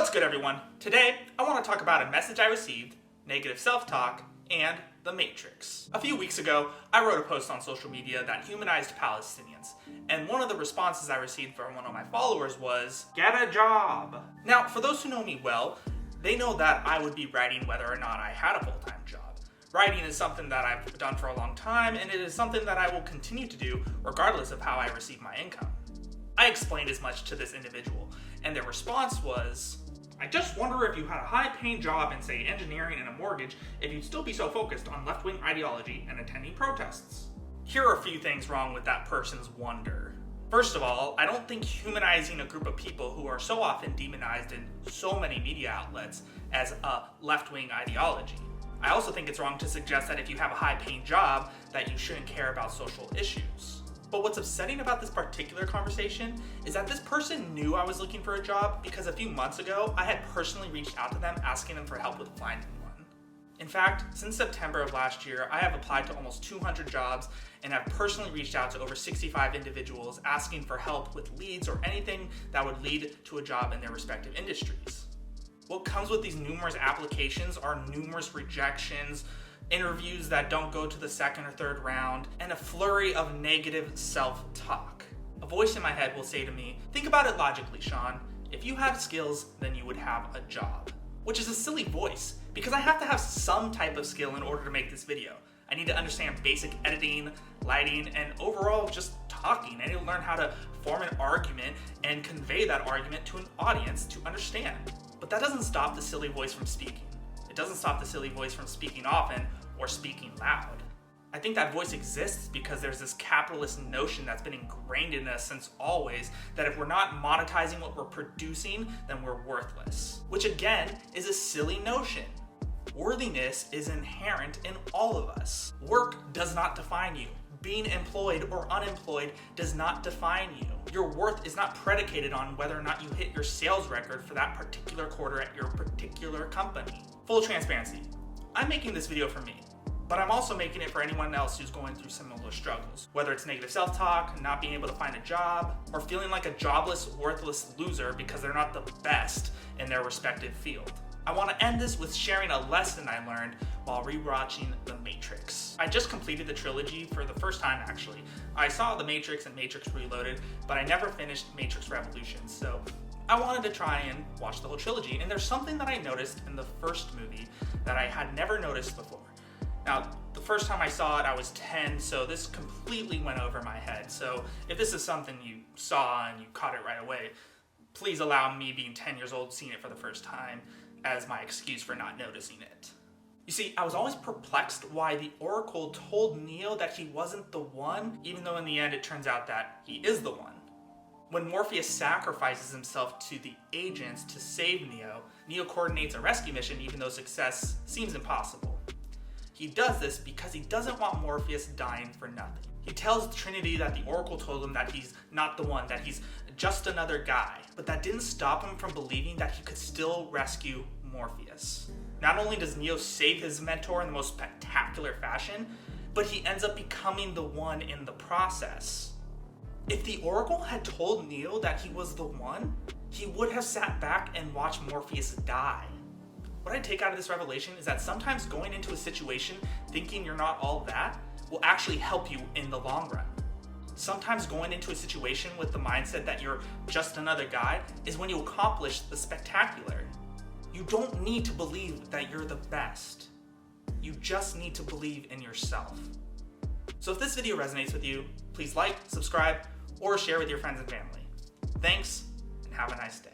What's good, everyone? Today, I want to talk about a message I received, negative self-talk, and the Matrix. A few weeks ago, I wrote a post on social media that humanized Palestinians, and one of the responses I received from one of my followers was, "Get a job." Now, for those who know me well, they know that I would be writing whether or not I had a full-time job. Writing is something that I've done for a long time, and it is something that I will continue to do regardless of how I receive my income. I explained as much to this individual, and their response was, "I just wonder if you had a high-paying job in, say, engineering and a mortgage, if you'd still be so focused on left-wing ideology and attending protests." Here are a few things wrong with that person's wonder. First of all, I don't think humanizing a group of people who are so often demonized in so many media outlets as a left-wing ideology. I also think it's wrong to suggest that if you have a high-paying job, that you shouldn't care about social issues. But what's upsetting about this particular conversation is that this person knew I was looking for a job because a few months ago, I had personally reached out to them asking them for help with finding one. In fact, since September of last year, I have applied to almost 200 jobs and have personally reached out to over 65 individuals asking for help with leads or anything that would lead to a job in their respective industries. What comes with these numerous applications are numerous rejections, interviews that don't go to the second or third round, and a flurry of negative self-talk. A voice in my head will say to me, "Think about it logically, Sean. If you have skills, then you would have a job." Which is a silly voice, because I have to have some type of skill in order to make this video. I need to understand basic editing, lighting, and overall just talking. I need to learn how to form an argument and convey that argument to an audience to understand. But that doesn't stop the silly voice from speaking. It doesn't stop the silly voice from speaking often or speaking loud. I think that voice exists because there's this capitalist notion that's been ingrained in us since always, that if we're not monetizing what we're producing, then we're worthless. Which again is a silly notion. Worthiness is inherent in all of us. Work does not define you. Being employed or unemployed does not define you. Your worth is not predicated on whether or not you hit your sales record for that particular quarter at your particular company. Full transparency, I'm making this video for me, but I'm also making it for anyone else who's going through similar struggles. Whether it's negative self-talk, not being able to find a job, or feeling like a jobless, worthless loser because they're not the best in their respective field. I want to end this with sharing a lesson I learned while rewatching The Matrix. I just completed the trilogy for the first time, actually. I saw The Matrix and Matrix Reloaded, but I never finished Matrix Revolutions, so I wanted to try and watch the whole trilogy, and there's something that I noticed in the first movie that I had never noticed before. Now, the first time I saw it, I was 10, so this completely went over my head. So if this is something you saw and you caught it right away, please allow me, being 10 years old, seeing it for the first time, as my excuse for not noticing it. You see, I was always perplexed why the Oracle told Neo that he wasn't the one, even though in the end it turns out that he is the one. When Morpheus sacrifices himself to the agents to save Neo, Neo coordinates a rescue mission even though success seems impossible. He does this because he doesn't want Morpheus dying for nothing. He tells Trinity that the Oracle told him that he's not the one, that he's just another guy, but that didn't stop him from believing that he could still rescue Morpheus. Not only does Neo save his mentor in the most spectacular fashion, but he ends up becoming the one in the process. If the Oracle had told Neo that he was the one, he would have sat back and watched Morpheus die. What I take out of this revelation is that sometimes going into a situation thinking you're not all that will actually help you in the long run. Sometimes going into a situation with the mindset that you're just another guy is when you accomplish the spectacular. You don't need to believe that you're the best. You just need to believe in yourself. So if this video resonates with you, please like, subscribe, or share with your friends and family. Thanks, and have a nice day.